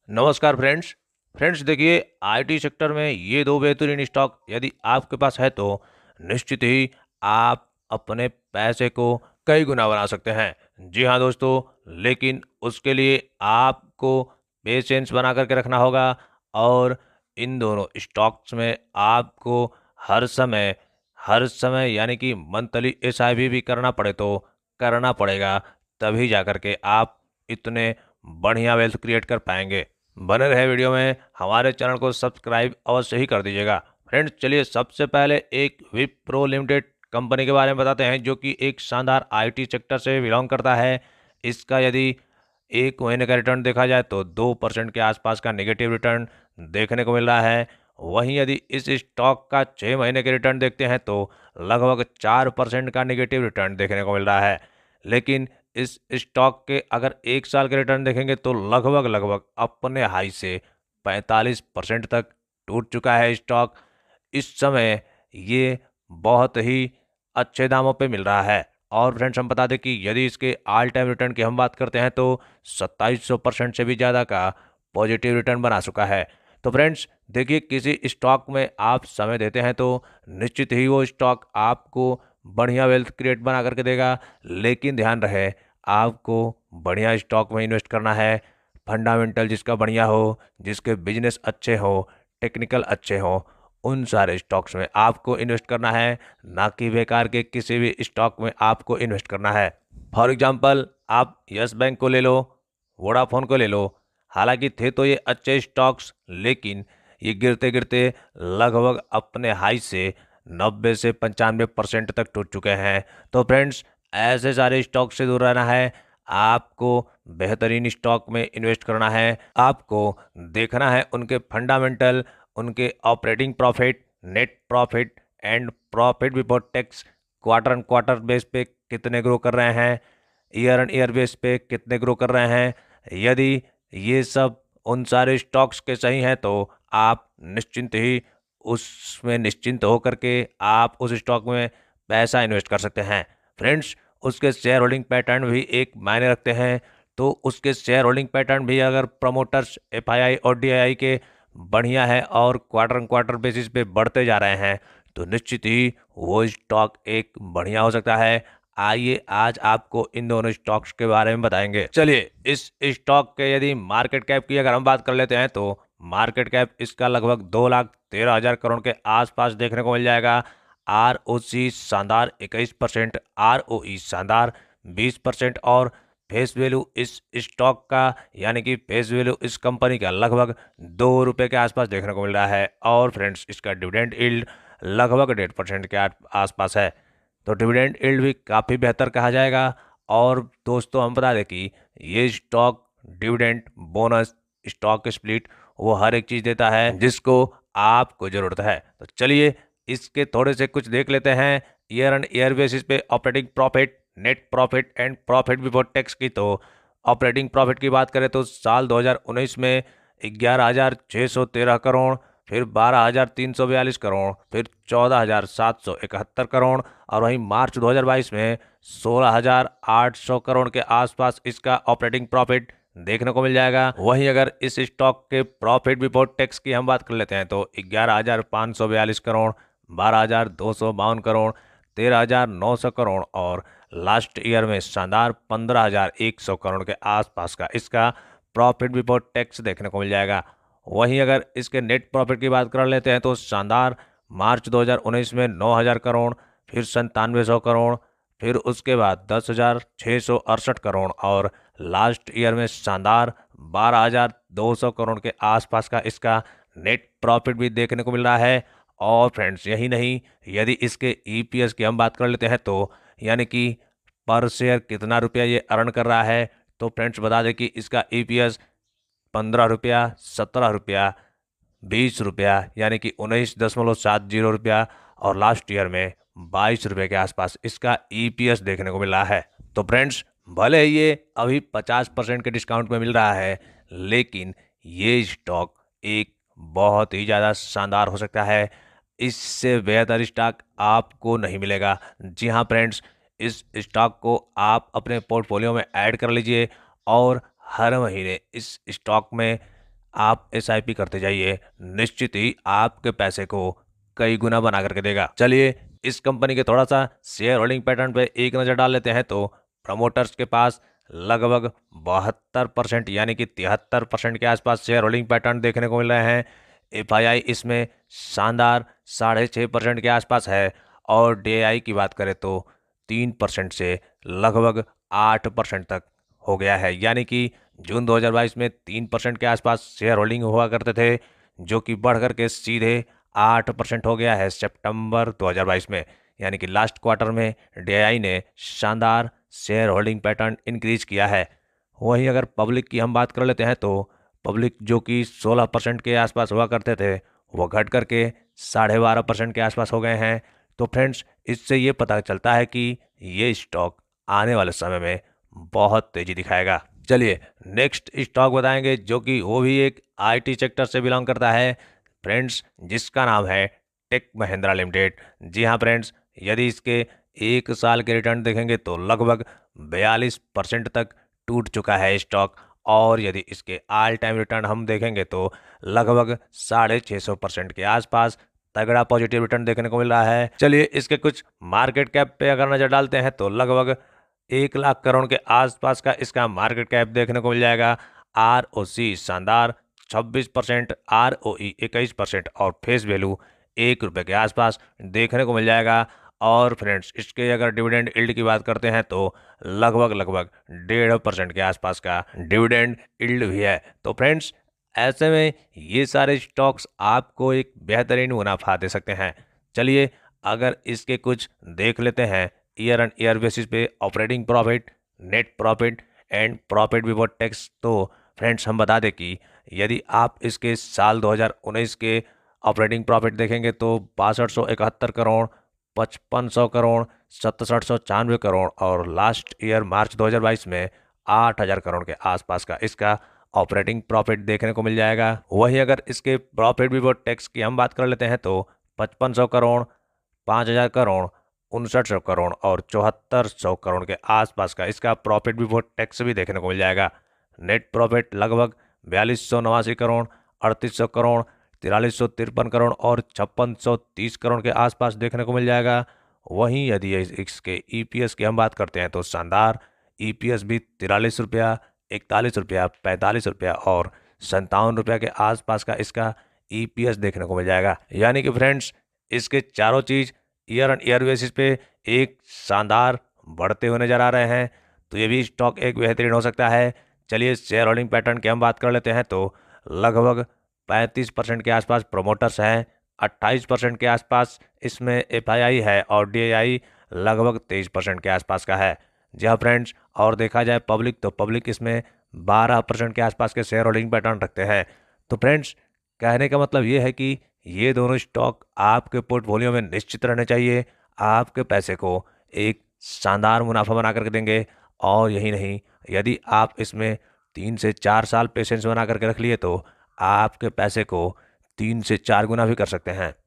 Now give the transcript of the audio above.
नमस्कार फ्रेंड्स। देखिए, IT sector में ये दो बेहतरीन स्टॉक यदि आपके पास है तो निश्चित ही आप अपने पैसे को कई गुना बना सकते हैं। जी हाँ दोस्तों, लेकिन उसके लिए आपको पेशेंस बना करके रखना होगा और इन दोनों स्टॉक्स में आपको हर समय यानी कि मंथली एसआईपी भी करना पड़े तो करना पड़ेगा, तभी जा कर के आप इतने बढ़िया वेल्थ क्रिएट कर पाएंगे। बने रहे वीडियो में, हमारे चैनल को सब्सक्राइब अवश्य ही कर दीजिएगा। फ्रेंड्स चलिए सबसे पहले एक विप्रो लिमिटेड कंपनी के बारे में बताते हैं, जो कि एक शानदार आईटी सेक्टर से बिलोंग करता है। इसका यदि एक महीने का रिटर्न देखा जाए तो 2% के आसपास का नेगेटिव रिटर्न देखने को मिल रहा है। वहीं यदि इस स्टॉक का 6 महीने के रिटर्न देखते हैं तो लगभग 4% का नेगेटिव रिटर्न देखने को मिल रहा है। लेकिन इस स्टॉक के अगर 1 साल के रिटर्न देखेंगे तो लगभग अपने हाई से 45% तक टूट चुका है स्टॉक। इस समय ये बहुत ही अच्छे दामों पे मिल रहा है। और फ्रेंड्स हम बता दें कि यदि इसके ऑल टाइम रिटर्न की हम बात करते हैं तो 2700% से भी ज़्यादा का पॉजिटिव रिटर्न बना चुका है। तो फ्रेंड्स देखिए, किसी स्टॉक में आप समय देते हैं तो निश्चित ही वो स्टॉक आपको बढ़िया वेल्थ क्रिएट बना करके देगा। लेकिन ध्यान रहे, आपको बढ़िया स्टॉक में इन्वेस्ट करना है, फंडामेंटल जिसका बढ़िया हो, जिसके बिजनेस अच्छे हो, टेक्निकल अच्छे हो, उन सारे स्टॉक्स में आपको इन्वेस्ट करना है, ना कि बेकार के किसी भी स्टॉक में आपको इन्वेस्ट करना है। फॉर एग्जांपल आप यस बैंक को ले लो, वोडाफोन को ले लो। हालांकि थे तो ये अच्छे स्टॉक्स, लेकिन ये गिरते गिरते लगभग अपने हाई से 90 से 95% तक टूट चुके हैं। तो फ्रेंड्स ऐसे सारे स्टॉक से दूर रहना है। आपको बेहतरीन स्टॉक में इन्वेस्ट करना है। आपको देखना है उनके फंडामेंटल, उनके operating profit, net profit and profit before tax quarter and quarter base पे कितने ग्रो कर रहे हैं, ईयर एंड ईयर बेस पे कितने ग्रो कर रहे हैं। यदि ये सब उन सारे स्टॉक्स के सही हैं तो आप निश्चिंत ही उसमें निश्चिंत होकर के आप उस स्टॉक में पैसा इन्वेस्ट कर सकते हैं। फ्रेंड्स उसके शेयर होल्डिंग पैटर्न भी एक मायने रखते हैं। तो उसके शेयर होल्डिंग पैटर्न भी अगर प्रमोटर्स एफआईआई और डीआईआई के बढ़िया है और क्वार्टर क्वार्टर बेसिस पे बढ़ते जा रहे हैं तो निश्चित ही वो स्टॉक एक बढ़िया हो सकता है। आइए आज आपको इन दोनों स्टॉक्स के बारे में बताएंगे। चलिए इस स्टॉक के यदि मार्केट कैप की अगर हम बात कर लेते हैं तो मार्केट कैप इसका लगभग 2,13,000 करोड़ के आसपास देखने को मिल जाएगा। आर ओ सी शानदार 21%, आर ओ ई शानदार 20% और फेस वैल्यू इस स्टॉक का यानी कि फेस वैल्यू इस कंपनी का लगभग 2 रुपये के आसपास देखने को मिल रहा है। और फ्रेंड्स इसका डिविडेंड यील्ड लगभग 1.5% के आसपास है। तो डिविडेंड यील्ड भी काफ़ी बेहतर कहा जाएगा। और दोस्तों हम बता दें कि ये stock dividend, bonus, stock split वो हर एक चीज़ देता है जिसको आपको ज़रूरत है। तो चलिए इसके थोड़े से कुछ देख लेते हैं। ईयर एंड ईयर बेसिस पे operating profit, net profit and profit before tax की तो ऑपरेटिंग प्रॉफिट की बात करें तो साल 2019 में 11,613 करोड़, फिर 12,342 करोड़, फिर 14,771 करोड़ और वहीं मार्च 2022 में 16,800 करोड़ के आसपास इसका ऑपरेटिंग प्रॉफिट देखने को मिल जाएगा। वहीं अगर इस स्टॉक के प्रॉफिट बिफोर टैक्स की हम बात कर लेते हैं तो 11,542 करोड़, 12,252 करोड़, 13,900 करोड़ और लास्ट ईयर में शानदार 15,100 करोड़ के आसपास का इसका प्रॉफिट बिफोर टैक्स देखने को मिल जाएगा। वहीं अगर इसके नेट प्रॉफिट की बात कर लेते हैं तो शानदार मार्च 2019 में 9,000 करोड़, फिर 9700 करोड़, फिर उसके बाद 10,668 करोड़ और लास्ट ईयर में शानदार 12,200 करोड़ के आसपास का इसका नेट प्रॉफिट भी देखने को मिल रहा है। और फ्रेंड्स यही नहीं, यदि इसके ईपीएस की हम बात कर लेते हैं तो यानी कि पर शेयर कितना रुपया ये अर्न कर रहा है, तो फ्रेंड्स बता दें कि इसका ईपीएस 15 रुपया, 17 रुपया, 20 रुपया यानी कि 19.70 रुपया और लास्ट ईयर में 22 रुपये के आसपास इसका ईपीएस देखने को मिल रहा है। तो फ्रेंड्स भले ये अभी 50% के डिस्काउंट में मिल रहा है, लेकिन ये स्टॉक एक बहुत ही ज़्यादा शानदार हो सकता है। इससे बेहतर स्टॉक आपको नहीं मिलेगा। जी हाँ फ्रेंड्स, इस स्टॉक को आप अपने पोर्टफोलियो में ऐड कर लीजिए और हर महीने इस स्टॉक में आप SIP करते जाइए, निश्चित ही आपके पैसे को कई गुना बना करके देगा। चलिए इस कंपनी के थोड़ा सा शेयर होल्डिंग पैटर्न पे एक नज़र डाल लेते हैं। तो प्रमोटर्स के पास लगभग 72% यानी कि 73% के आसपास शेयर होल्डिंग पैटर्न देखने को मिल रहे हैं। FII इसमें शानदार 6.5% के आसपास है और DAI की बात करें तो 3% से लगभग 8% तक हो गया है। यानी कि जून 2022 में 3% के आसपास शेयर होल्डिंग हुआ करते थे, जो कि बढ़ करके सीधे 8% हो गया है सितंबर 2022 में। यानी कि लास्ट क्वार्टर में DAI ने शानदार शेयर होल्डिंग पैटर्न इंक्रीज किया है। वहीं अगर पब्लिक की हम बात कर लेते हैं तो पब्लिक जो कि 16% के आसपास हुआ करते थे, वो घट करके 12.5% के आसपास हो गए हैं। तो फ्रेंड्स, इससे ये पता चलता है कि ये स्टॉक आने वाले समय में बहुत तेज़ी दिखाएगा। चलिए नेक्स्ट स्टॉक बताएंगे, जो कि वो भी एक IT सेक्टर से बिलोंग करता है फ्रेंड्स, जिसका नाम है टेक महिंद्रा लिमिटेड। जी हाँ फ्रेंड्स, यदि इसके एक साल के रिटर्न देखेंगे तो लगभग 42% तक टूट चुका है स्टॉक, और यदि इसके ऑल टाइम रिटर्न हम देखेंगे तो लगभग 650% के आसपास तगड़ा पॉजिटिव रिटर्न देखने को मिल रहा है। चलिए इसके कुछ मार्केट कैप पे अगर नजर डालते हैं तो लगभग 1 लाख करोड़ के आसपास का इसका मार्केट कैप देखने को मिल जाएगा। ROC शानदार 26%, ROE 21% और फेस वैल्यू ₹1 के आसपास देखने को मिल जाएगा। और फ्रेंड्स, इसके अगर डिविडेंड यील्ड की बात करते हैं तो लगभग 1.5% के आसपास का डिविडेंड यील्ड भी है। तो फ्रेंड्स, ऐसे में ये सारे स्टॉक्स आपको एक बेहतरीन मुनाफा दे सकते हैं। चलिए अगर इसके कुछ देख लेते हैं ईयर एंड ईयर बेसिस पे operating profit, net profit and profit before tax. तो फ्रेंड्स, हम बता दें कि यदि आप इसके साल 2019 के ऑपरेटिंग प्रॉफिट देखेंगे तो 6271 करोड़, 5500 करोड़, 6794 करोड़ और लास्ट ईयर मार्च 2022 में 8000 करोड़ के आसपास का इसका ऑपरेटिंग प्रॉफिट देखने को मिल जाएगा। वहीं अगर इसके प्रॉफिट बिफोर टैक्स की हम बात कर लेते हैं तो 5500 करोड़, 5000 करोड़, 5900 करोड़ और 7400 करोड़ के आसपास का इसका प्रॉफिट बिफोर टैक्स भी देखने को मिल जाएगा। नेट प्रॉफिट लगभग 4289 करोड़, 3800 करोड़, 4353 करोड़ और 5630 करोड़ के आसपास देखने को मिल जाएगा। वहीं यदि इसके EPS की हम बात करते हैं तो शानदार EPS भी 43 रुपया, 41 रुपया, 45 रुपया और 57 रुपया के आसपास का इसका EPS देखने को मिल जाएगा। यानी कि फ्रेंड्स, इसके चारों चीज़ ईयर एंड ईयर बेसिस पे एक शानदार बढ़ते हुए नजर आ रहे हैं। तो ये भी स्टॉक एक बेहतरीन हो सकता है। चलिए शेयर होल्डिंग पैटर्न की हम बात कर लेते हैं तो लगभग 35% के आसपास प्रोमोटर्स हैं, 28% के आसपास इसमें FII है और DAI लगभग 23% के आसपास का है। जी हाँ फ्रेंड्स, और देखा जाए पब्लिक तो पब्लिक इसमें 12% के आसपास के शेयर होल्डिंग पैटर्न रखते हैं। तो फ्रेंड्स, कहने का मतलब ये है कि ये दोनों स्टॉक आपके पोर्टफोलियो में निश्चित रहने चाहिए। आपके पैसे को एक शानदार मुनाफा बना करके देंगे। और यही नहीं, यदि आप इसमें 3 से 4 साल पेशेंस बना करके रख लिए तो आपके पैसे को 3 से 4 गुना भी कर सकते हैं।